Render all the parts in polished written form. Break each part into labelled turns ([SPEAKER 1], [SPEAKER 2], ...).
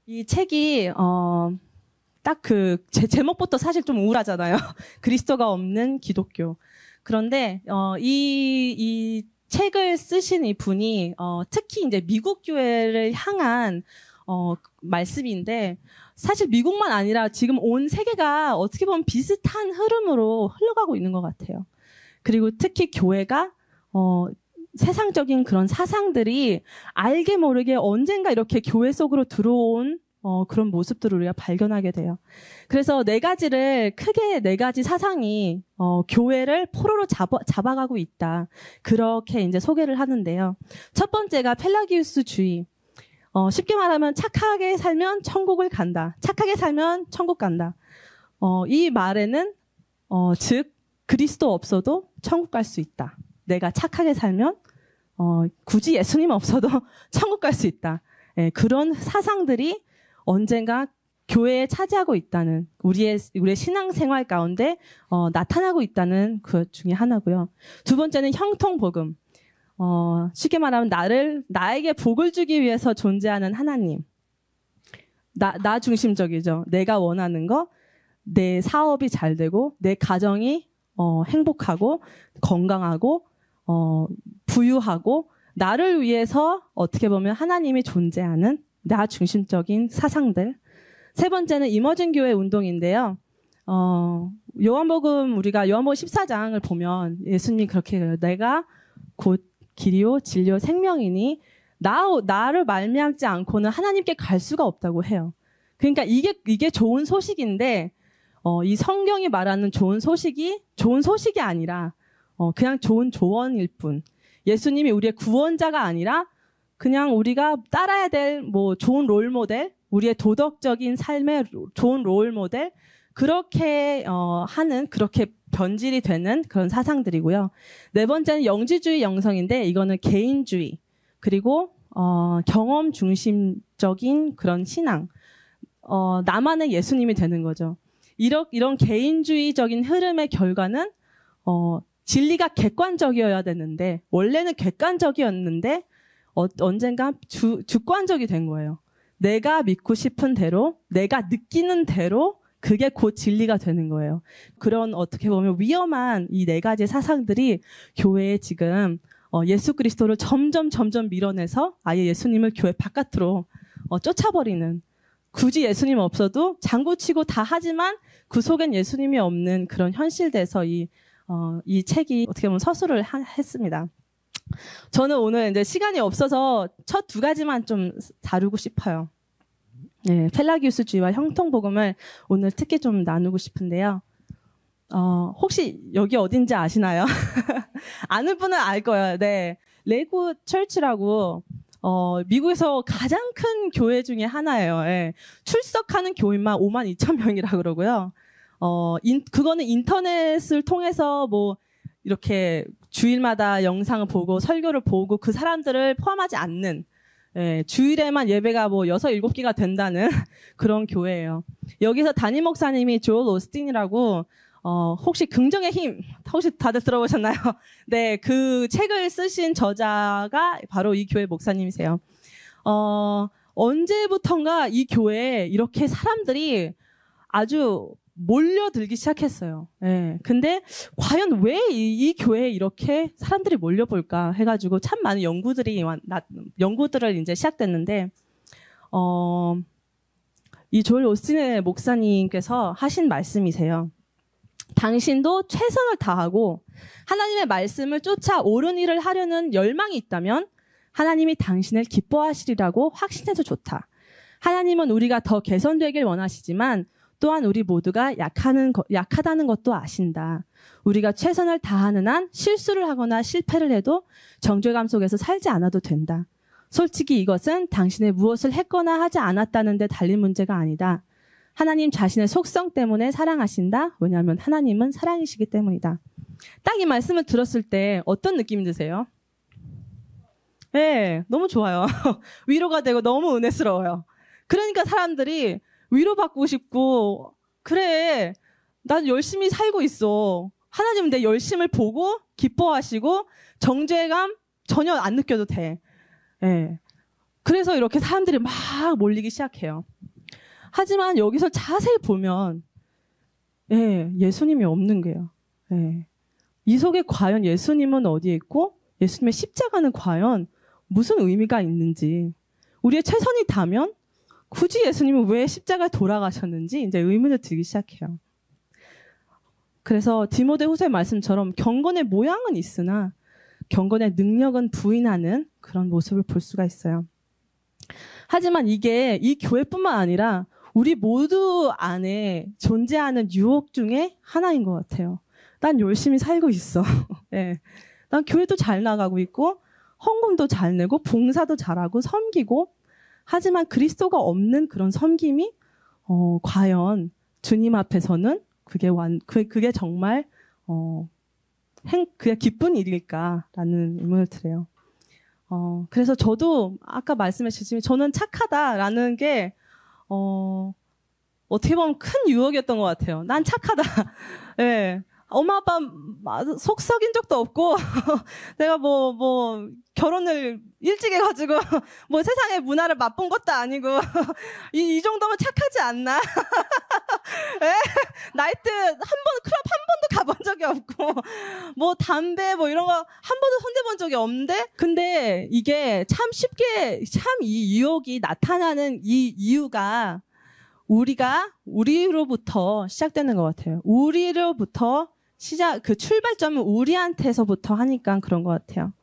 [SPEAKER 1] 이 책이 딱 제목부터 사실 좀 우울하잖아요. 그리스도가 없는 기독교. 그런데 이 책을 쓰신 이 분이 특히 이제 미국 교회를 향한 말씀인데, 사실 미국만 아니라 지금 온 세계가 어떻게 보면 비슷한 흐름으로 흘러가고 있는 것 같아요. 그리고 특히 교회가 세상적인 그런 사상들이 알게 모르게 언젠가 이렇게 교회 속으로 들어온 그런 모습들을 우리가 발견하게 돼요. 그래서 크게 네 가지 사상이 교회를 포로로 잡아가고 있다. 그렇게 이제 소개를 하는데요. 첫 번째가 펠라기우스주의. 쉽게 말하면 착하게 살면 천국을 간다. 착하게 살면 천국 간다. 이 말에는 즉 그리스도 없어도 천국 갈 수 있다. 내가 착하게 살면 굳이 예수님 없어도 천국 갈 수 있다. 그런 사상들이 언젠가 교회에 차지하고 있다는, 우리의 신앙생활 가운데 나타나고 있다는 그 중에 하나고요. 두 번째는 형통복음. 쉽게 말하면 나에게 복을 주기 위해서 존재하는 하나님. 나 중심적이죠. 내가 원하는 거, 내 사업이 잘 되고, 내 가정이 행복하고, 건강하고, 부유하고, 나를 위해서 어떻게 보면 하나님이 존재하는 나 중심적인 사상들. 세 번째는 이머징 교회 운동인데요. 우리가 요한복음 14장을 보면 예수님이 그렇게 해요. 내가 곧 길이요 진리요 생명이니 나를 말미암지 않고는 하나님께 갈 수가 없다고 해요. 그러니까 이게 좋은 소식인데 이 성경이 말하는 좋은 소식이 아니라 그냥 좋은 조언일 뿐. 예수님이 우리의 구원자가 아니라 그냥 우리가 따라야 될 좋은 롤 모델, 우리의 도덕적인 삶의 좋은 롤 모델, 그렇게 그렇게 변질이 되는 그런 사상들이고요. 네 번째는 영지주의 영성인데, 이거는 개인주의, 그리고 경험 중심적인 그런 신앙, 나만의 예수님이 되는 거죠. 이런 개인주의적인 흐름의 결과는 진리가 객관적이어야 되는데, 원래는 객관적이었는데 언젠가 주관적이 된 거예요. 내가 믿고 싶은 대로, 내가 느끼는 대로 그게 곧 진리가 되는 거예요. 그런 어떻게 보면 위험한 이 네 가지 사상들이 교회에 지금 예수 그리스도를 점점 밀어내서 아예 예수님을 교회 바깥으로 쫓아버리는, 굳이 예수님 없어도 장구치고 다 하지만 그 속엔 예수님이 없는 그런 현실돼서 이 책이 어떻게 보면 서술을 했습니다. 저는 오늘 이제 시간이 없어서 첫 두 가지만 좀 다루고 싶어요. 네, 펠라기우스주의와 형통복음을 오늘 특히 좀 나누고 싶은데요. 혹시 여기 어딘지 아시나요? 아는 분은 알 거예요. 네, 레이크 처치라고 미국에서 가장 큰 교회 중에 하나예요. 예. 출석하는 교인만 52,000명이라 그러고요. 그거는 인터넷을 통해서 이렇게 주일마다 영상을 보고 설교를 보고 그 사람들을 포함하지 않는, 주일에만 예배가 6, 7개가 된다는 그런 교회예요. 여기서 담임 목사님이 조엘 오스틴이라고, 혹시 긍정의 힘, 혹시 다들 들어보셨나요? 네, 그 책을 쓰신 저자가 바로 이 교회 목사님이세요. 언제부턴가 이 교회에 이렇게 사람들이 아주 몰려들기 시작했어요. 예. 근데 과연 왜 이 교회에 이렇게 사람들이 몰려볼까 해가지고 참 많은 연구들을 이제 시작됐는데, 이 조엘 오스틴의 목사님께서 하신 말씀이세요. 당신도 최선을 다하고 하나님의 말씀을 쫓아 옳은 일을 하려는 열망이 있다면 하나님이 당신을 기뻐하시리라고 확신해서 좋다. 하나님은 우리가 더 개선되길 원하시지만 또한 우리 모두가 약하다는 것도 아신다. 우리가 최선을 다하는 한 실수를 하거나 실패를 해도 정죄감 속에서 살지 않아도 된다. 솔직히 이것은 당신의 무엇을 했거나 하지 않았다는 데 달린 문제가 아니다. 하나님 자신의 속성 때문에 사랑하신다. 왜냐하면 하나님은 사랑이시기 때문이다. 딱 이 말씀을 들었을 때 어떤 느낌이 드세요? 네, 너무 좋아요. 위로가 되고 너무 은혜스러워요. 그러니까 사람들이 위로받고 싶고, 그래, 난 열심히 살고 있어. 하나님은 내 열심을 보고 기뻐하시고 정죄감 전혀 안 느껴도 돼. 예. 그래서 이렇게 사람들이 막 몰리기 시작해요. 하지만 여기서 자세히 보면 예수님이 없는 거예요. 이 속에 과연 예수님은 어디에 있고 예수님의 십자가는 과연 무슨 의미가 있는지, 우리의 최선이 다면 굳이 예수님은 왜 십자가에 돌아가셨는지 이제 의문을 들기 시작해요. 그래서 디모데후서의 말씀처럼 경건의 모양은 있으나 경건의 능력은 부인하는 그런 모습을 볼 수가 있어요. 하지만 이게 이 교회뿐만 아니라 우리 모두 안에 존재하는 유혹 중에 하나인 것 같아요. 난 열심히 살고 있어. 난 교회도 잘 나가고 있고 헌금도 잘 내고 봉사도 잘하고 섬기고, 하지만 그리스도가 없는 그런 섬김이 과연 주님 앞에서는 그게 정말 그게 기쁜 일일까라는 의문을 드려요. 그래서 저도 아까 말씀하셨지만 저는 착하다라는 게 어떻게 보면 큰 유혹이었던 것 같아요. 난 착하다. 엄마 아빠 속 썩인 적도 없고 내가 뭐 결혼을 일찍 해가지고 뭐 세상의 문화를 맛본 것도 아니고 이 정도면 착하지 않나? 나이트 클럽 한 번도 가본 적이 없고 뭐 담배 뭐 이런 거 한 번도 손대본 적이 없는데, 근데 이게 참 쉽게 이 유혹이 나타나는 이 이유가 우리로부터 시작되는 것 같아요. 우리로부터 그 출발점은 우리한테서부터 하니까 그런 것 같아요.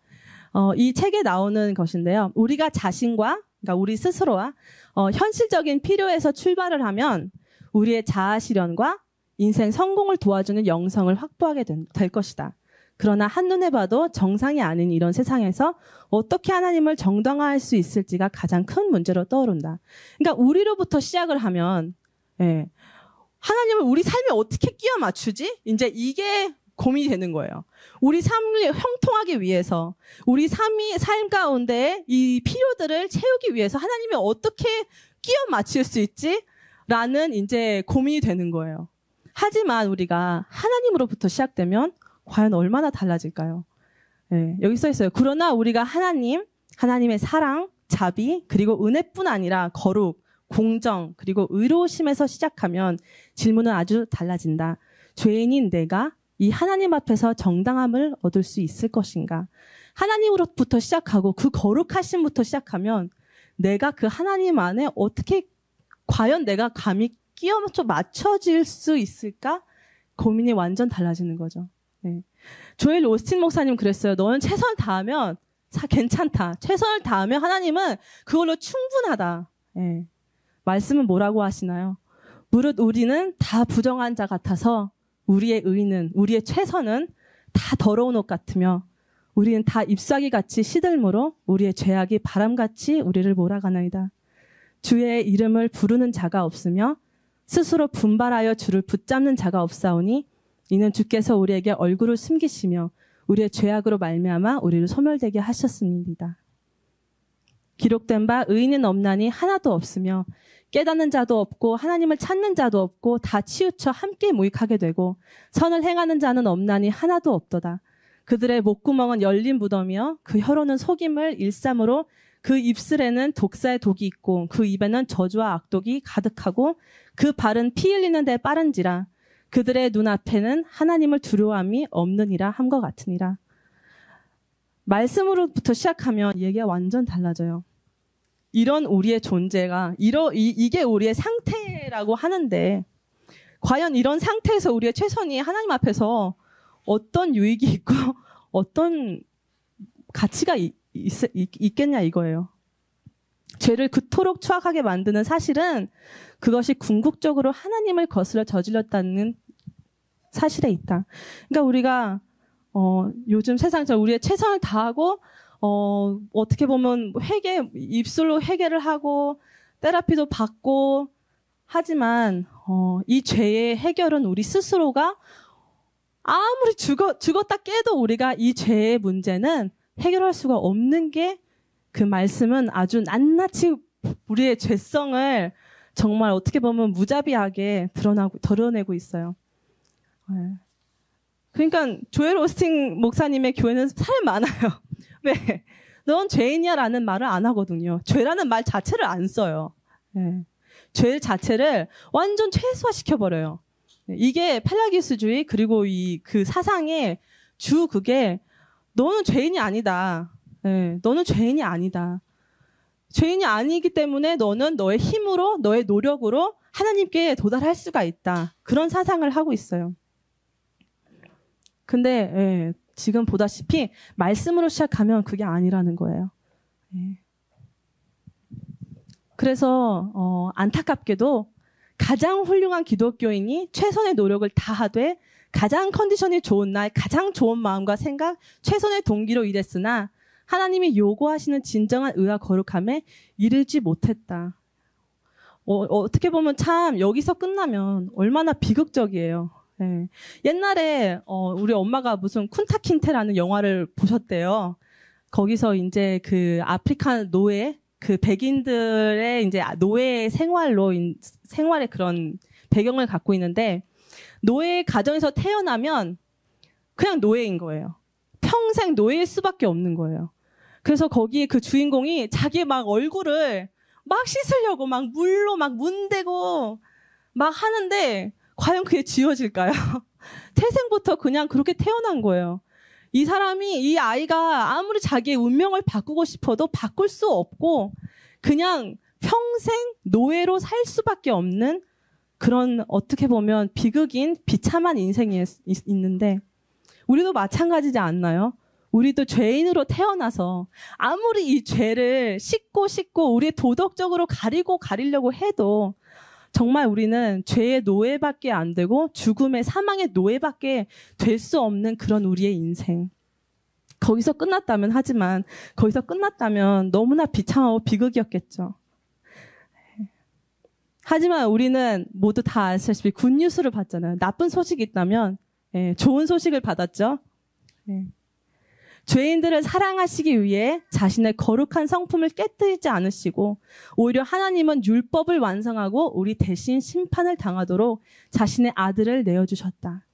[SPEAKER 1] 이 책에 나오는 것인데요. 우리가 그러니까 우리 스스로와 현실적인 필요에서 출발을 하면 우리의 자아 실현과 인생 성공을 도와주는 영성을 확보하게 될 것이다. 그러나 한눈에 봐도 정상이 아닌 이런 세상에서 어떻게 하나님을 정당화할 수 있을지가 가장 큰 문제로 떠오른다. 그러니까 우리로부터 시작을 하면 하나님을 우리 삶에 어떻게 끼워 맞추지? 이제 이게 고민이 되는 거예요. 우리 삶을 형통하기 위해서, 우리 삶 가운데 이 필요들을 채우기 위해서 하나님이 어떻게 끼워 맞출 수 있지? 라는 이제 고민이 되는 거예요. 하지만 우리가 하나님으로부터 시작되면 과연 얼마나 달라질까요? 여기 써 있어요. 그러나 우리가 하나님의 사랑, 자비, 그리고 은혜뿐 아니라 거룩, 공정, 그리고 의로우심에서 시작하면 질문은 아주 달라진다. 죄인인 내가 이 하나님 앞에서 정당함을 얻을 수 있을 것인가? 하나님으로부터 시작하고 그 거룩하심부터 시작하면 내가 그 하나님 안에 어떻게 과연 내가 감히 끼워 맞춰질 수 있을까? 고민이 완전 달라지는 거죠. 조엘 오스틴 목사님 그랬어요. 너는 최선을 다하면 괜찮다. 최선을 다하면 하나님은 그걸로 충분하다. 말씀은 뭐라고 하시나요? 무릇 우리는 다 부정한 자 같아서 우리의 의는, 우리의 최선은 다 더러운 옷 같으며 우리는 다 잎사귀 같이 시들므로 우리의 죄악이 바람같이 우리를 몰아가나이다. 주의 이름을 부르는 자가 없으며 스스로 분발하여 주를 붙잡는 자가 없사오니 이는 주께서 우리에게 얼굴을 숨기시며 우리의 죄악으로 말미암아 우리를 소멸되게 하셨습니다. 기록된 바 의인은 없나니 하나도 없으며 깨닫는 자도 없고 하나님을 찾는 자도 없고 다 치우쳐 함께 무익하게 되고 선을 행하는 자는 없나니 하나도 없도다. 그들의 목구멍은 열린 무덤이요 그 혀로는 속임을 일삼으로 그 입술에는 독사의 독이 있고 그 입에는 저주와 악독이 가득하고 그 발은 피 흘리는 데 빠른지라 그들의 눈앞에는 하나님을 두려워함이 없느니라 함과 같으니라. 말씀으로부터 시작하면 얘기가 완전 달라져요. 이런 우리의 존재가 이게 우리의 상태라고 하는데 과연 이런 상태에서 우리의 최선이 하나님 앞에서 어떤 유익이 있고 어떤 가치가 있겠냐 이거예요. 죄를 그토록 추악하게 만드는 사실은 그것이 궁극적으로 하나님을 거스려 저질렀다는 사실에 있다. 그러니까 우리가 요즘 세상에서 우리의 최선을 다하고 어떻게 보면 입술로 회개를 하고 테라피도 받고 하지만 이 죄의 해결은 우리 스스로가 아무리 죽었다 깨도 우리가 이 죄의 문제는 해결할 수가 없는 게 그 말씀은 아주 낱낱이 우리의 죄성을 정말 어떻게 보면 무자비하게 드러내고 있어요. 그러니까 조엘 오스틴 목사님의 교회는 사람이 많아요. 왜? 넌 죄인이야 라는 말을 안 하거든요. 죄라는 말 자체를 안 써요. 예. 죄 자체를 완전 최소화시켜버려요. 이게 펠라기우스주의 그리고 그 사상의 그게 너는 죄인이 아니다. 예. 너는 죄인이 아니다. 죄인이 아니기 때문에 너는 너의 힘으로 너의 노력으로 하나님께 도달할 수가 있다. 그런 사상을 하고 있어요. 근데 예, 지금 보다시피 말씀으로 시작하면 그게 아니라는 거예요. 예. 그래서 안타깝게도 가장 훌륭한 기독교인이 최선의 노력을 다하되 가장 컨디션이 좋은 날 가장 좋은 마음과 생각 최선의 동기로 일했으나 하나님이 요구하시는 진정한 의와 거룩함에 이르지 못했다. 어떻게 보면 참 여기서 끝나면 얼마나 비극적이에요. 예. 옛날에 우리 엄마가 무슨 쿤타킨테라는 영화를 보셨대요. 거기서 이제 그 아프리카 노예, 그 백인들의 이제 노예 생활의 그런 배경을 갖고 있는데 노예 가정에서 태어나면 그냥 노예인 거예요. 평생 노예일 수밖에 없는 거예요. 그래서 거기에 그 주인공이 자기 막 얼굴을 막 씻으려고 막 물로 막 문대고 막 하는데 과연 그게 지워질까요? 태생부터 그냥 그렇게 태어난 거예요. 이 아이가 아무리 자기의 운명을 바꾸고 싶어도 바꿀 수 없고 그냥 평생 노예로 살 수밖에 없는 그런 어떻게 보면 비극인 비참한 인생이 있는데 우리도 마찬가지지 않나요? 우리도 죄인으로 태어나서 아무리 이 죄를 씻고 우리 도덕적으로 가리려고 해도 정말 우리는 죄의 노예밖에 안 되고 죽음의 사망의 노예밖에 될 수 없는 그런 우리의 인생. 거기서 끝났다면 하지만 거기서 끝났다면 너무나 비참하고 비극이었겠죠. 하지만 우리는 모두 다 아시다시피 굿뉴스를 받잖아요. 나쁜 소식이 있다면 좋은 소식을 받았죠. 죄인들을 사랑하시기 위해 자신의 거룩한 성품을 깨뜨리지 않으시고 오히려 하나님은 율법을 완성하고 우리 대신 심판을 당하도록 자신의 아들을 내어주셨다.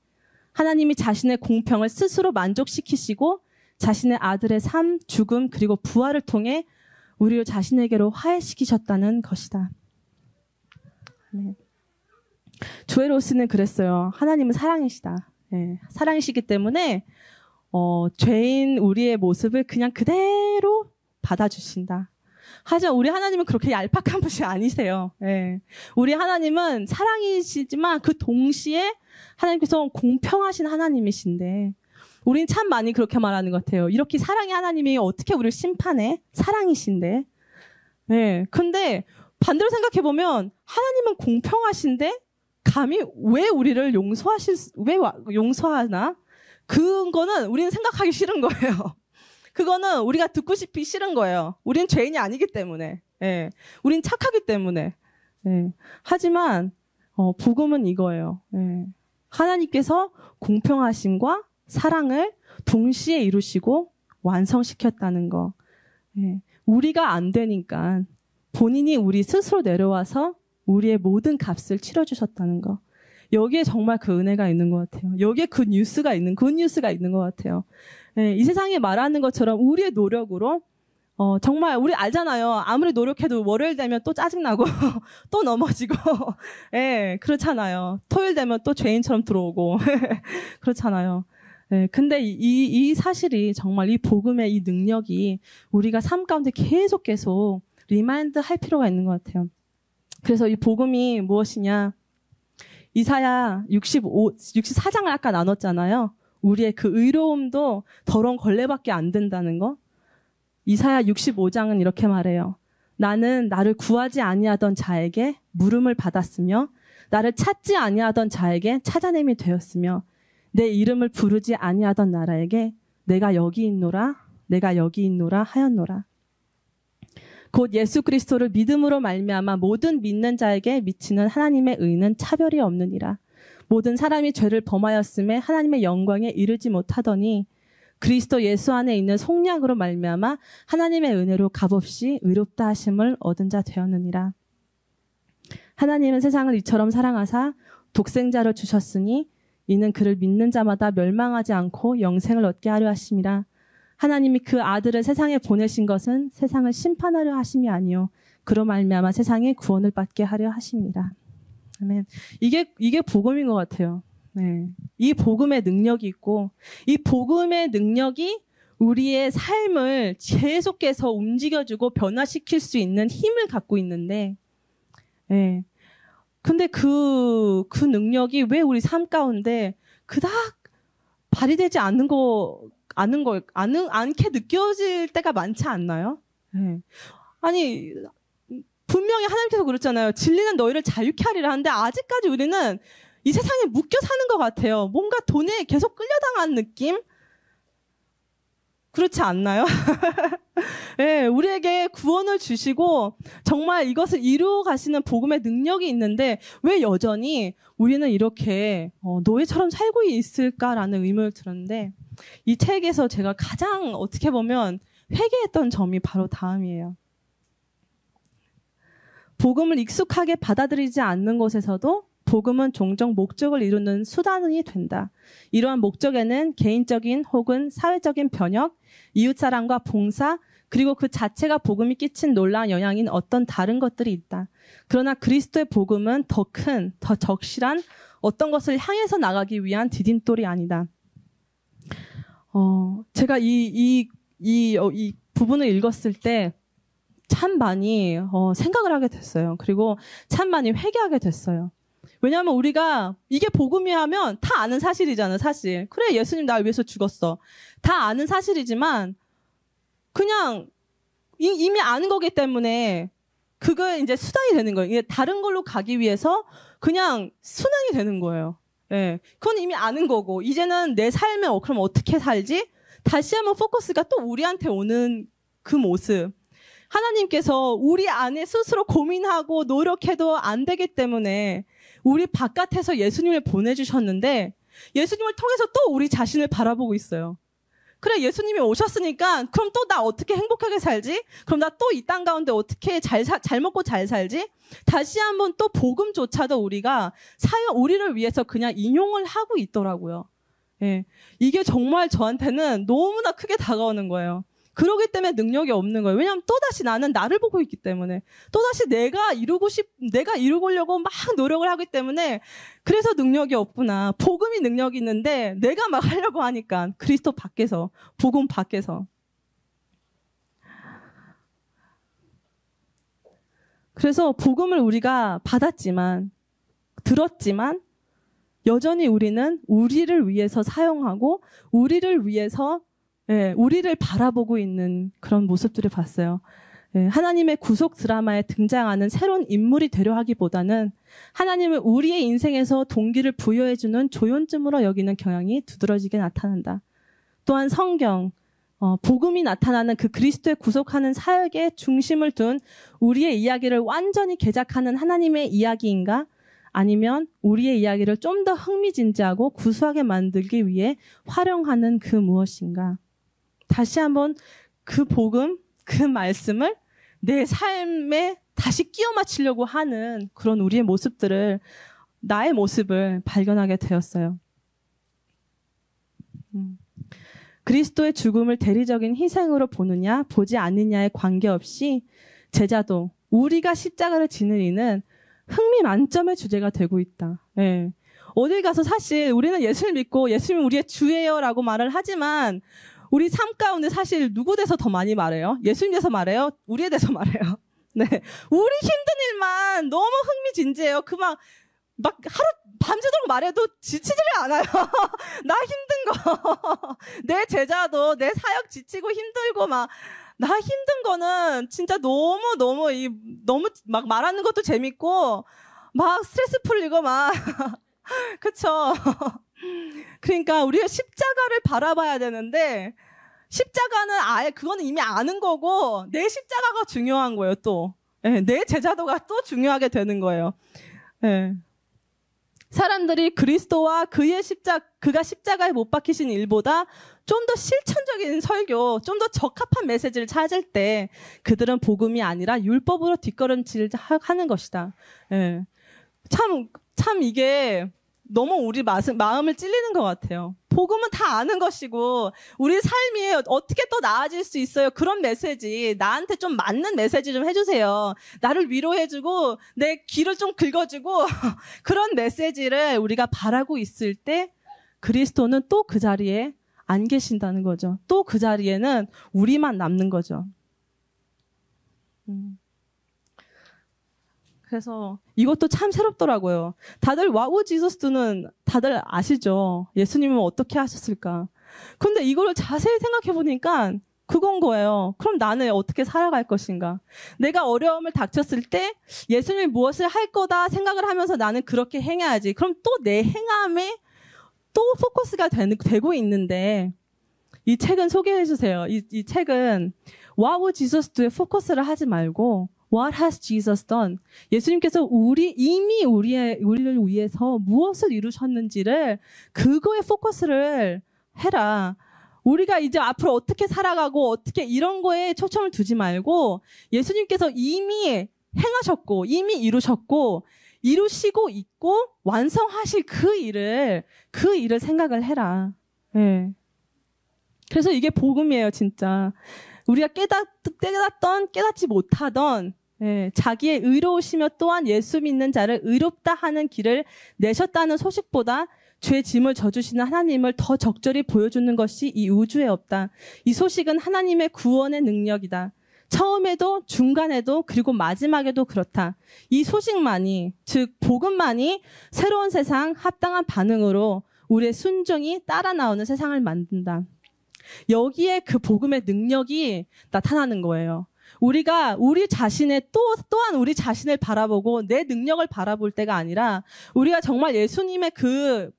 [SPEAKER 1] 하나님이 자신의 공평을 스스로 만족시키시고 자신의 아들의 삶, 죽음 그리고 부활을 통해 우리를 자신에게로 화해시키셨다는 것이다. 네. 조엘 오스는 그랬어요. 하나님은 사랑이시다. 네. 사랑이시기 때문에 죄인 우리의 모습을 그냥 그대로 받아주신다. 하지만 우리 하나님은 그렇게 얄팍한 분이 아니세요. 예. 우리 하나님은 사랑이시지만 그 동시에 하나님께서 공평하신 하나님이신데 우리는 참 많이 그렇게 말하는 것 같아요. 이렇게 사랑의 하나님이 어떻게 우리를 심판해? 사랑이신데. 예. 근데 반대로 생각해보면 하나님은 공평하신데 감히 왜 우리를 왜 용서하나? 그거는 우리는 생각하기 싫은 거예요. 그거는 우리가 듣고 싶기 싫은 거예요. 우리는 죄인이 아니기 때문에. 예. 우린 착하기 때문에. 예. 하지만 복음은 이거예요. 예. 하나님께서 공평하심과 사랑을 동시에 이루시고 완성시켰다는 거. 예. 우리가 안 되니까 본인이 우리 스스로 내려와서 우리의 모든 값을 치러주셨다는 거. 여기에 정말 그 은혜가 있는 것 같아요. 여기에 굿 뉴스가 있는 것 같아요. 예, 이 세상에 말하는 것처럼 우리의 노력으로 정말 우리 알잖아요. 아무리 노력해도 월요일 되면 또 짜증나고 또 넘어지고 예, 그렇잖아요. 토요일 되면 또 죄인처럼 들어오고 그렇잖아요. 예, 근데 이 사실이 정말 이 복음의 이 능력이 우리가 삶 가운데 계속 리마인드 할 필요가 있는 것 같아요. 그래서 이 복음이 무엇이냐? 이사야 64장을 아까 나눴잖아요. 우리의 그 의로움도 더러운 걸레밖에 안 된다는 거. 이사야 65장은 이렇게 말해요. 나는 나를 구하지 아니하던 자에게 물음을 받았으며 나를 찾지 아니하던 자에게 찾아냄이 되었으며 내 이름을 부르지 아니하던 나라에게 내가 여기 있노라 하였노라. 곧 예수 그리스도를 믿음으로 말미암아 모든 믿는 자에게 미치는 하나님의 의는 차별이 없느니라. 모든 사람이 죄를 범하였음에 하나님의 영광에 이르지 못하더니 그리스도 예수 안에 있는 속량으로 말미암아 하나님의 은혜로 값없이 의롭다 하심을 얻은 자 되었느니라. 하나님은 세상을 이처럼 사랑하사 독생자를 주셨으니 이는 그를 믿는 자마다 멸망하지 않고 영생을 얻게 하려 하심이라. 하나님이 그 아들을 세상에 보내신 것은 세상을 심판하려 하심이 아니요 그로 말미암아 세상에 구원을 받게 하려 하십니다. 아멘. 이게 복음인 것 같아요. 네. 이 복음의 능력이 있고 이 복음의 능력이 우리의 삶을 계속해서 움직여주고 변화시킬 수 있는 힘을 갖고 있는데, 네. 근데 그 능력이 왜 우리 삶 가운데 그닥 발휘되지 않게 느껴질 때가 많지 않나요? 네. 아니, 분명히 하나님께서 그랬잖아요. 진리는 너희를 자유케 하리라 하는데 아직까지 우리는 이 세상에 묶여 사는 것 같아요. 뭔가 돈에 계속 끌려당한 느낌? 그렇지 않나요? 네, 우리에게 구원을 주시고 정말 이것을 이루어 가시는 복음의 능력이 있는데 왜 여전히 우리는 이렇게 노예처럼 살고 있을까라는 의문을 들었는데 이 책에서 제가 가장 어떻게 보면 회개했던 점이 바로 다음이에요. 복음을 익숙하게 받아들이지 않는 곳에서도 복음은 종종 목적을 이루는 수단이 된다. 이러한 목적에는 개인적인 혹은 사회적인 변혁, 이웃사랑과 봉사, 그리고 그 자체가 복음이 끼친 놀라운 영향인 어떤 다른 것들이 있다. 그러나 그리스도의 복음은 더 큰, 더 적실한 어떤 것을 향해서 나가기 위한 디딤돌이 아니다. 제가 이 부분을 읽었을 때 참 많이 생각을 하게 됐어요. 그리고 참 많이 회개하게 됐어요. 왜냐하면 우리가 이게 복음이 하면 다 아는 사실이잖아, 사실. 그래, 예수님 날 위해서 죽었어. 다 아는 사실이지만 그냥 이미 아는 거기 때문에 그거 이제 수단이 되는 거예요. 이게 다른 걸로 가기 위해서 그냥 순환이 되는 거예요. 예. 그건 이미 아는 거고 이제는 내 삶에 그럼 어떻게 살지? 다시 한번 포커스가 또 우리한테 오는 그 모습. 하나님께서 우리 안에 스스로 고민하고 노력해도 안 되기 때문에 우리 바깥에서 예수님을 보내주셨는데 예수님을 통해서 또 우리 자신을 바라보고 있어요. 그래, 예수님이 오셨으니까 그럼 또 나 어떻게 행복하게 살지? 그럼 나 또 이 땅 가운데 어떻게 잘 먹고 잘 살지? 다시 한번 또 복음조차도 우리를 위해서 그냥 인용을 하고 있더라고요. 예. 이게 정말 저한테는 너무나 크게 다가오는 거예요. 그러기 때문에 능력이 없는 거예요. 왜냐하면 또다시 나는 나를 보고 있기 때문에 또다시 내가 이루려고 막 노력을 하기 때문에 그래서 능력이 없구나. 복음이 능력이 있는데 내가 막 하려고 하니까 그리스도 밖에서 복음 밖에서. 그래서 복음을 우리가 받았지만 들었지만 여전히 우리는 우리를 위해서 사용하고 우리를 위해서 우리를 바라보고 있는 그런 모습들을 봤어요. 하나님의 구속 드라마에 등장하는 새로운 인물이 되려 하기보다는 하나님을 우리의 인생에서 동기를 부여해주는 조연쯤으로 여기는 경향이 두드러지게 나타난다. 또한 성경, 복음이 나타나는 그 그리스도의 구속하는 사역에 중심을 둔 우리의 이야기를 완전히 개작하는 하나님의 이야기인가? 아니면 우리의 이야기를 좀 더 흥미진진하고 구수하게 만들기 위해 활용하는 그 무엇인가? 다시 한번 그 복음, 그 말씀을 내 삶에 다시 끼워 맞추려고 하는 그런 우리의 모습들을, 나의 모습을 발견하게 되었어요. 그리스도의 죽음을 대리적인 희생으로 보느냐, 보지 않느냐에 관계없이 제자도 우리가 십자가를 지는 이는 흥미 만점의 주제가 되고 있다. 예. 어딜 가서 사실 우리는 예수를 믿고 예수님이 우리의 주예요라고 말을 하지만 우리 삶 가운데 사실 누구 대해서 더 많이 말해요? 예수님 대해서 말해요? 우리에 대해서 말해요? 네. 우리 힘든 일만 너무 흥미진진해요. 막 하루 밤새도록 말해도 지치지를 않아요. 나 힘든 거. 내 제자도 내 사역 지치고 힘들고 나 힘든 거는 진짜 너무 막 말하는 것도 재밌고 막 스트레스 풀리고 그쵸. 그러니까 우리가 십자가를 바라봐야 되는데 십자가는 그거는 이미 아는 거고 내 십자가가 중요한 거예요. 또 내 제자도가 또 중요하게 되는 거예요. 네. 사람들이 그리스도와 그가 십자가에 못 박히신 일보다 좀 더 실천적인 설교, 좀 더 적합한 메시지를 찾을 때 그들은 복음이 아니라 율법으로 뒷걸음질 하는 것이다. 예. 참 이게 너무 우리 마음을 찔리는 것 같아요. 복음은 다 아는 것이고 우리 삶이 어떻게 또 나아질 수 있어요. 그런 메시지, 나한테 좀 맞는 메시지 좀 해주세요. 나를 위로해주고 내 귀를 좀 긁어주고 그런 메시지를 우리가 바라고 있을 때 그리스도는 또 그 자리에 안 계신다는 거죠. 또 그 자리에는 우리만 남는 거죠. 그래서 이것도 참 새롭더라고요. 다들 와우 지저스는 다들 아시죠? 예수님은 어떻게 하셨을까? 근데 이거를 자세히 생각해 보니까 그건 거예요. 그럼 나는 어떻게 살아갈 것인가? 내가 어려움을 닥쳤을 때 예수님이 무엇을 할 거다 생각을 하면서 나는 그렇게 행해야지. 그럼 또 내 행함에 또 포커스가 되고 있는데 이 책은 소개해 주세요. 이 책은 와우 지저스에 포커스를 하지 말고 What has Jesus done? 예수님께서 이미 우리를 위해서 무엇을 이루셨는지를 그거에 포커스를 해라. 우리가 이제 앞으로 어떻게 살아가고 어떻게 이런 거에 초점을 두지 말고 예수님께서 이미 행하셨고 이미 이루셨고 이루시고 있고 완성하실 그 일을 생각을 해라. 네. 그래서 이게 복음이에요, 진짜. 우리가 깨닫던 깨닫지 못하던 자기의 의로우시며 또한 예수 믿는 자를 의롭다 하는 길을 내셨다는 소식보다 죄 짐을 져주시는 하나님을 더 적절히 보여주는 것이 이 우주에 없다. 이 소식은 하나님의 구원의 능력이다. 처음에도 중간에도 그리고 마지막에도 그렇다. 이 소식만이, 즉 복음만이 새로운 세상 합당한 반응으로 우리의 순종이 따라 나오는 세상을 만든다. 여기에 그 복음의 능력이 나타나는 거예요. 우리가 우리 자신의 또한 우리 자신을 바라보고 내 능력을 바라볼 때가 아니라 우리가 정말 예수님의 그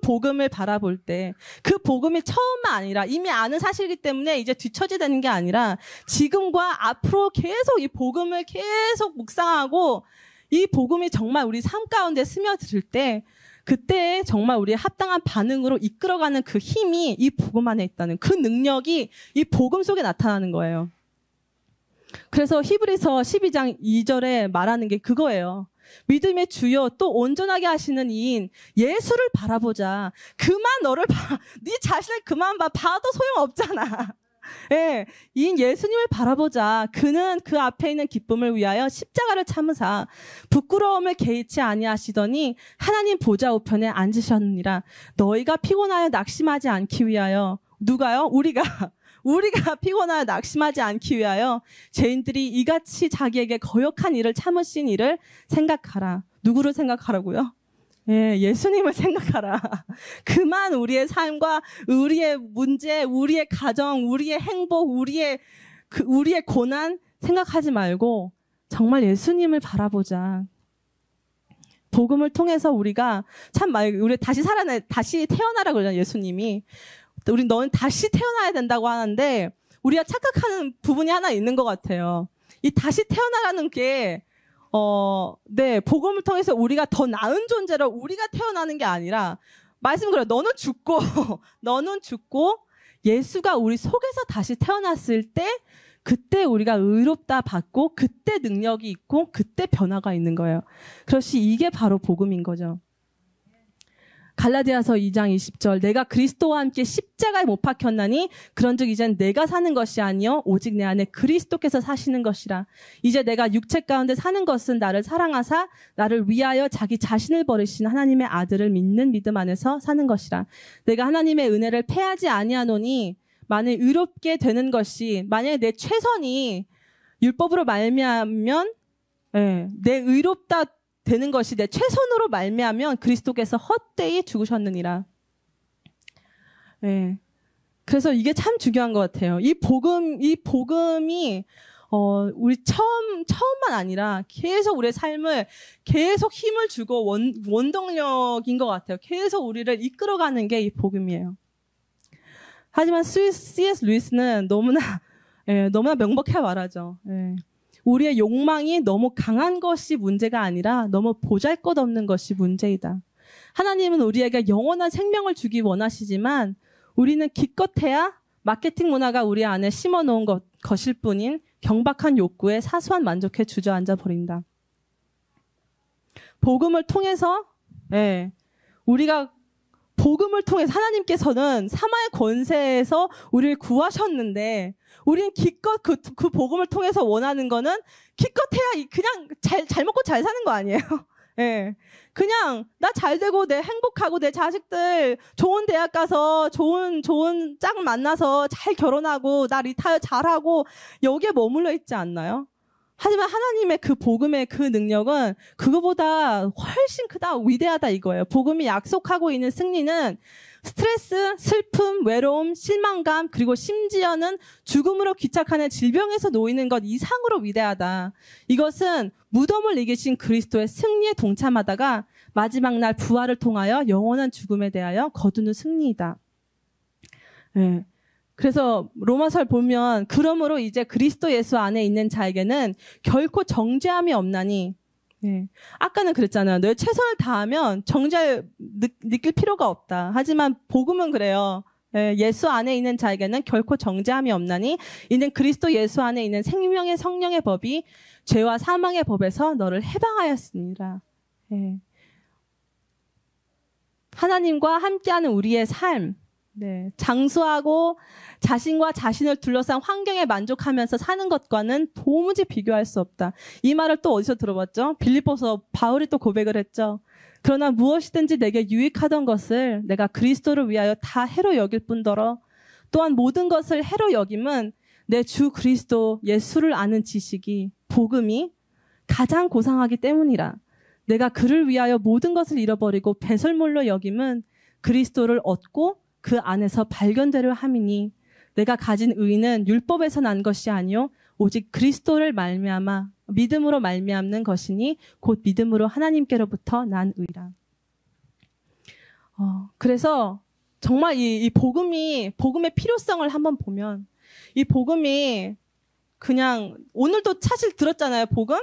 [SPEAKER 1] 복음을 바라볼 때 그 복음이 처음만 아니라 이미 아는 사실이기 때문에 이제 뒤처지되는 게 아니라 지금과 앞으로 계속 이 복음을 계속 묵상하고 이 복음이 정말 우리 삶 가운데 스며들 때 그때 정말 우리의 합당한 반응으로 이끌어가는 그 힘이 이 복음 안에 있다는 그 능력이 이 복음 속에 나타나는 거예요. 그래서 히브리서 12장 2절에 말하는 게 그거예요. 믿음의 주요 또 온전하게 하시는 이인 예수를 바라보자. 그만 네 자신을 그만 봐도 소용없잖아. 예, 이인 예수님을 바라보자. 그는 그 앞에 있는 기쁨을 위하여 십자가를 참으사 부끄러움을 개의치 아니하시더니 하나님 보좌 우편에 앉으셨느니라. 너희가 피곤하여 낙심하지 않기 위하여 누가요? 우리가 피곤하여 낙심하지 않기 위하여 죄인들이 이같이 자기에게 거역한 일을 참으신 일을 생각하라. 누구를 생각하라고요? 예, 예수님을 생각하라. 그만 우리의 삶과 우리의 문제, 우리의 가정, 우리의 행복, 우리의 고난 생각하지 말고 정말 예수님을 바라보자. 복음을 통해서 우리가 우리 다시 태어나라 그러잖아요, 예수님이. 너는 다시 태어나야 된다고 하는데 우리가 착각하는 부분이 하나 있는 것 같아요. 이 다시 태어나라는 게 복음을 통해서 우리가 더 나은 존재로 우리가 태어나는 게 아니라 말씀드려요. 너는 죽고 예수가 우리 속에서 다시 태어났을 때 그때 우리가 의롭다 받고 그때 능력이 있고 그때 변화가 있는 거예요. 그렇지 이게 바로 복음인 거죠. 갈라디아서 2장 20절 내가 그리스도와 함께 십자가에 못 박혔나니 그런즉 이젠 내가 사는 것이 아니요 오직 내 안에 그리스도께서 사시는 것이라. 이제 내가 육체 가운데 사는 것은 나를 사랑하사 나를 위하여 자기 자신을 버리신 하나님의 아들을 믿는 믿음 안에서 사는 것이라. 내가 하나님의 은혜를 패하지 아니하노니 만일 의롭게 되는 것이 만약에 내 최선이 율법으로 말미암으면 내 의롭다 되는 것이 내 최선으로 말미암으면 그리스도께서 헛되이 죽으셨느니라. 네. 그래서 이게 참 중요한 것 같아요. 이 복음이 우리 처음만 아니라 계속 우리의 삶을 계속 힘을 주고 원동력인 것 같아요. 계속 우리를 이끌어가는 게 이 복음이에요. 하지만 C.S. 루이스는 너무나 명백하게 말하죠. 우리의 욕망이 너무 강한 것이 문제가 아니라 너무 보잘것없는 것이 문제이다. 하나님은 우리에게 영원한 생명을 주기 원하시지만 우리는 기껏해야 마케팅 문화가 우리 안에 심어놓은 것일 뿐인 경박한 욕구에 사소한 만족에 주저앉아 버린다. 복음을 통해서 우리가 복음을 통해서 하나님께서는 사마의 권세에서 우리를 구하셨는데 우리는 기껏 그 복음을 통해서 원하는 거는 기껏해야 그냥 잘 먹고 잘 사는 거 아니에요? 예. 그냥 나 잘 되고 내 행복하고 내 자식들 좋은 대학 가서 좋은 짝 만나서 잘 결혼하고 나 리타이어 잘하고 여기에 머물러 있지 않나요? 하지만 하나님의 그 복음의 그 능력은 그거보다 훨씬 크다, 위대하다 이거예요. 복음이 약속하고 있는 승리는 스트레스, 슬픔, 외로움, 실망감, 그리고 심지어는 죽음으로 귀착하는 질병에서 놓이는 것 이상으로 위대하다. 이것은 무덤을 이기신 그리스도의 승리에 동참하다가 마지막 날 부활을 통하여 영원한 죽음에 대하여 거두는 승리이다. 네. 그래서 로마서를 보면 그러므로 이제 그리스도 예수 안에 있는 자에게는 결코 정죄함이 없나니. 네. 아까는 그랬잖아요. 너 최선을 다하면 정죄를 느낄 필요가 없다. 하지만 복음은 그래요. 네. 예수 안에 있는 자에게는 결코 정죄함이 없나니 이는 그리스도 예수 안에 있는 생명의 성령의 법이 죄와 사망의 법에서 너를 해방하였습니다. 네. 하나님과 함께하는 우리의 삶, 네, 장수하고 자신과 자신을 둘러싼 환경에 만족하면서 사는 것과는 도무지 비교할 수 없다. 이 말을 또 어디서 들어봤죠? 빌립보서 바울이 또 고백을 했죠. 그러나 무엇이든지 내게 유익하던 것을 내가 그리스도를 위하여 다 해로 여길 뿐더러 또한 모든 것을 해로 여김은 내 주 그리스도 예수를 아는 지식이 복음이 가장 고상하기 때문이라. 내가 그를 위하여 모든 것을 잃어버리고 배설물로 여김은 그리스도를 얻고 그 안에서 발견되려 함이니 내가 가진 의는 율법에서 난 것이 아니요 오직 그리스도를 말미암아 믿음으로 말미암는 것이니 곧 믿음으로 하나님께로부터 난 의라. 그래서 정말 이 복음의 필요성을 한번 보면 이 복음이 그냥 오늘도 사실 들었잖아요. 복음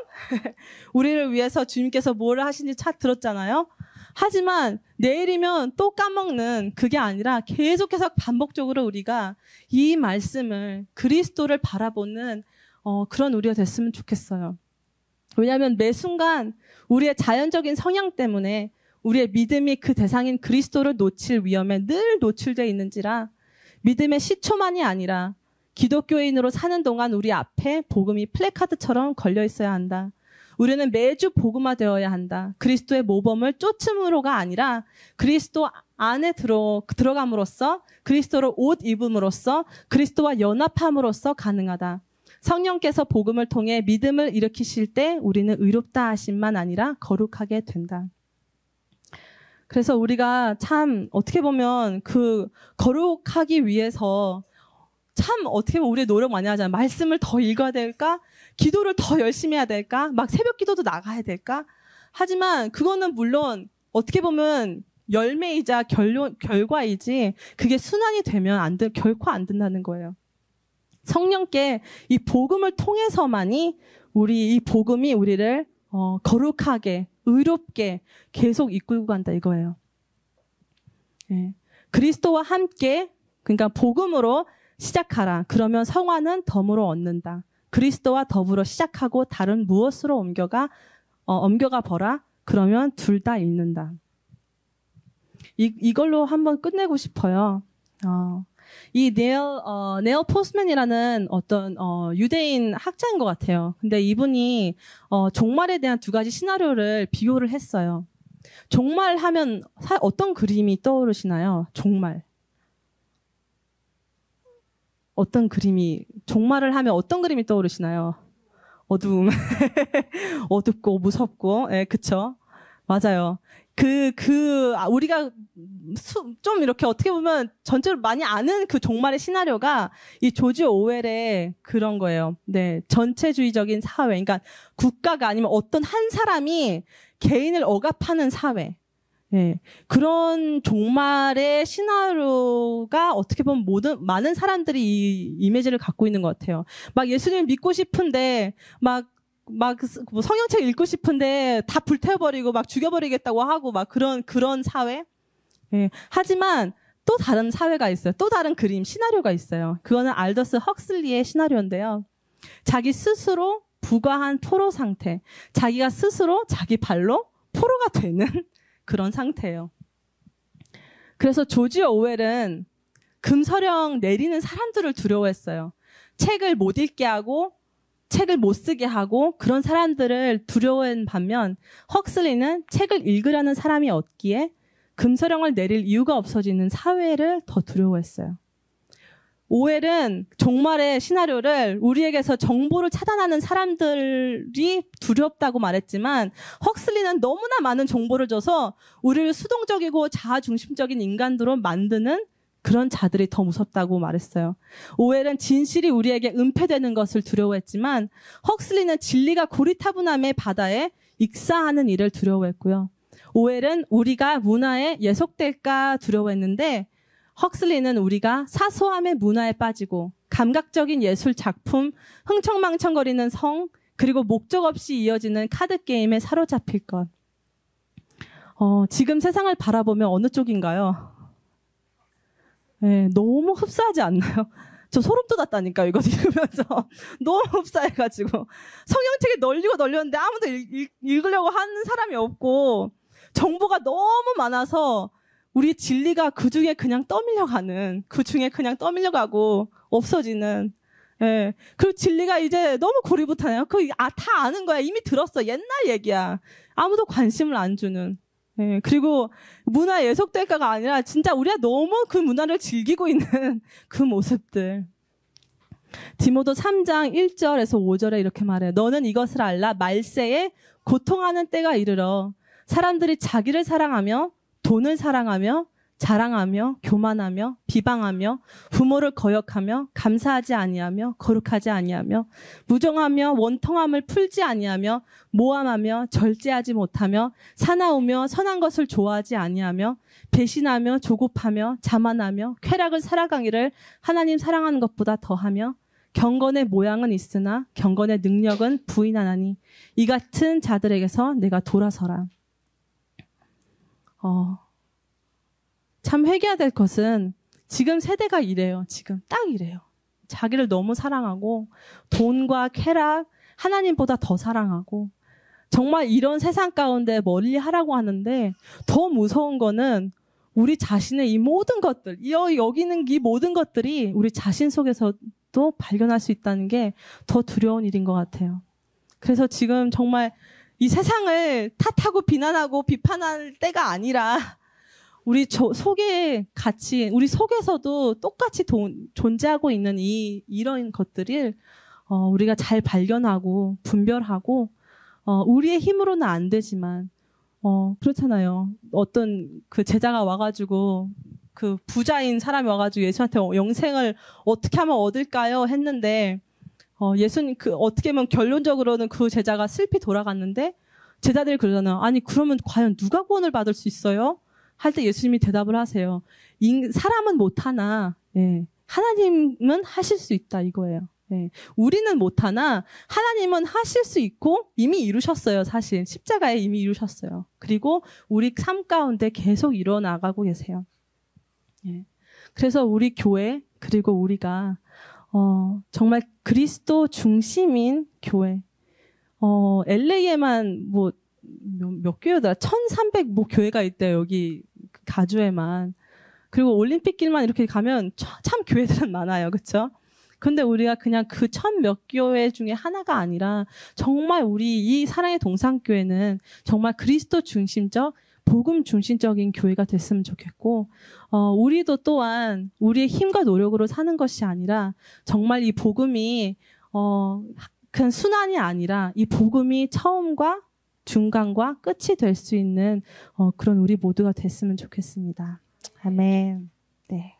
[SPEAKER 1] 우리를 위해서 주님께서 뭘 하시는지 들었잖아요. 하지만 내일이면 또 까먹는 그게 아니라 계속해서 반복적으로 우리가 이 말씀을 그리스도를 바라보는 그런 우리가 됐으면 좋겠어요. 왜냐하면 매 순간 우리의 자연적인 성향 때문에 우리의 믿음이 그 대상인 그리스도를 놓칠 위험에 늘 노출되어 있는지라 믿음의 시초만이 아니라 기독교인으로 사는 동안 우리 앞에 복음이 플래카드처럼 걸려 있어야 한다. 우리는 매주 복음화되어야 한다. 그리스도의 모범을 쫓음으로가 아니라 그리스도 안에 들어감으로써 그리스도로 옷 입음으로써 그리스도와 연합함으로써 가능하다. 성령께서 복음을 통해 믿음을 일으키실 때 우리는 의롭다 하심만 아니라 거룩하게 된다. 그래서 우리가 참 어떻게 보면 그 거룩하기 위해서 참 어떻게 보면 우리 노력 많이 하잖아요. 말씀을 더 읽어야 될까? 기도를 더 열심히 해야 될까? 막 새벽 기도도 나가야 될까? 하지만 그거는 물론 어떻게 보면 열매이자 결과이지 그게 순환이 되면 결코 안 된다는 거예요. 성령께 이 복음을 통해서만이 이 복음이 우리를 거룩하게 의롭게 계속 이끌고 간다 이거예요. 네. 그리스도와 함께 그러니까 복음으로 시작하라. 그러면 성화는 덤으로 얻는다. 그리스도와 더불어 시작하고 다른 무엇으로 옮겨가 보라. 그러면 둘 다 잃는다. 이걸로 한번 끝내고 싶어요. 이 네일 포스맨이라는 어떤 유대인 학자인 것 같아요. 근데 이분이 종말에 대한 두 가지 시나리오를 비교를 했어요. 종말 하면 어떤 그림이 떠오르시나요? 종말을 하면 어떤 그림이 떠오르시나요? 어두움. 어둡고 무섭고, 예, 그쵸? 맞아요. 우리가 좀 이렇게 어떻게 보면 전체로 많이 아는 그 종말의 시나리오가 이 조지 오웰의 그런 거예요. 네. 전체주의적인 사회. 그러니까 국가가 아니면 어떤 한 사람이 개인을 억압하는 사회. 예. 그런 종말의 시나리오가 어떻게 보면 많은 사람들이 이 이미지를 갖고 있는 것 같아요. 막 예수님 믿고 싶은데, 뭐 성경책 읽고 싶은데 다 불태워버리고 막 죽여버리겠다고 하고 막 그런 사회. 예. 하지만 또 다른 사회가 있어요. 또 다른 그림, 시나리오가 있어요. 그거는 알더스 헉슬리의 시나리오인데요. 자기 스스로 부과한 포로 상태. 자기가 스스로 자기 발로 포로가 되는 그런 상태예요. 그래서 조지 오웰은 금서령 내리는 사람들을 두려워했어요. 책을 못 읽게 하고 책을 못 쓰게 하고 그런 사람들을 두려워한 반면 헉슬리는 책을 읽으려는 사람이 없기에 금서령을 내릴 이유가 없어지는 사회를 더 두려워했어요. 오웰은 종말의 시나리오를 우리에게서 정보를 차단하는 사람들이 두렵다고 말했지만 헉슬리는 너무나 많은 정보를 줘서 우리를 수동적이고 자아중심적인 인간으로 만드는 그런 자들이 더 무섭다고 말했어요. 오웰은 진실이 우리에게 은폐되는 것을 두려워했지만 헉슬리는 진리가 고리타분함의 바다에 익사하는 일을 두려워했고요. 오웰은 우리가 문화에 예속될까 두려워했는데 헉슬리는 우리가 사소함의 문화에 빠지고 감각적인 예술 작품, 흥청망청거리는 성, 그리고 목적 없이 이어지는 카드 게임에 사로잡힐 것. 지금 세상을 바라보면 어느 쪽인가요? 네, 너무 흡사하지 않나요? 저 소름 돋았다니까 이거 읽으면서 너무 흡사해가지고 성경책이 널렸는데 아무도 읽으려고 하는 사람이 없고 정보가 너무 많아서 우리 진리가 그 중에 그냥 떠밀려가고 없어지는. 예. 그리고 진리가 이제 너무 고리부타네요. 다 아는 거야. 이미 들었어. 옛날 얘기야. 아무도 관심을 안 주는. 예. 그리고 문화 예속될까가 아니라 진짜 우리가 너무 그 문화를 즐기고 있는 그 모습들. 디모데 3장 1절에서 5절에 이렇게 말해요. 너는 이것을 알라. 말세에 고통하는 때가 이르러 사람들이 자기를 사랑하며 돈을 사랑하며 자랑하며 교만하며 비방하며 부모를 거역하며 감사하지 아니하며 거룩하지 아니하며 무정하며 원통함을 풀지 아니하며 모함하며 절제하지 못하며 사나우며 선한 것을 좋아하지 아니하며 배신하며 조급하며 자만하며 쾌락을 살아가기를 하나님 사랑하는 것보다 더하며 경건의 모양은 있으나 경건의 능력은 부인하나니 이 같은 자들에게서 내가 돌아서라. 참 회개해야 될 것은 지금 세대가 이래요. 지금 딱 이래요. 자기를 너무 사랑하고 돈과 쾌락, 하나님보다 더 사랑하고 정말 이런 세상 가운데 멀리하라고 하는데 더 무서운 거는 우리 자신의 이 모든 것들, 여기 있는 이 모든 것들이 우리 자신 속에서도 발견할 수 있다는 게 더 두려운 일인 것 같아요. 그래서 지금 정말 이 세상을 탓하고 비난하고 비판할 때가 아니라 우리 속에 같이 우리 속에서도 똑같이 존재하고 있는 이런 것들을 우리가 잘 발견하고 분별하고 우리의 힘으로는 안 되지만 그렇잖아요. 어떤 그 제자가 와가지고 그 부자인 사람이 와가지고 예수한테 영생을 어떻게 하면 얻을까요? 했는데 예수님 어떻게 보면 결론적으로는 그 제자가 슬피 돌아갔는데 제자들이 그러잖아요. 아니 그러면 과연 누가 구원을 받을 수 있어요? 할 때 예수님이 대답을 하세요. 사람은 못하나 하나님은 하실 수 있다 이거예요. 우리는 못하나 하나님은 하실 수 있고 이미 이루셨어요. 사실 십자가에 이미 이루셨어요. 그리고 우리 삶 가운데 계속 이뤄나가고 계세요. 그래서 우리 교회 그리고 우리가 정말 그리스도 중심인 교회 LA에만 몇 교회더라? 1300 교회가 있대요. 여기 가주에만. 그리고 올림픽길만 이렇게 가면 참 교회들은 많아요. 그렇죠? 근데 우리가 그냥 그 1000몇 교회 중에 하나가 아니라 정말 우리 이 사랑의 동산교회는 정말 그리스도 중심적 복음 중심적인 교회가 됐으면 좋겠고 우리도 또한 우리의 힘과 노력으로 사는 것이 아니라 정말 이 복음이 그냥 순환이 아니라 이 복음이 처음과 중간과 끝이 될 수 있는 그런 우리 모두가 됐으면 좋겠습니다. 아멘. 네.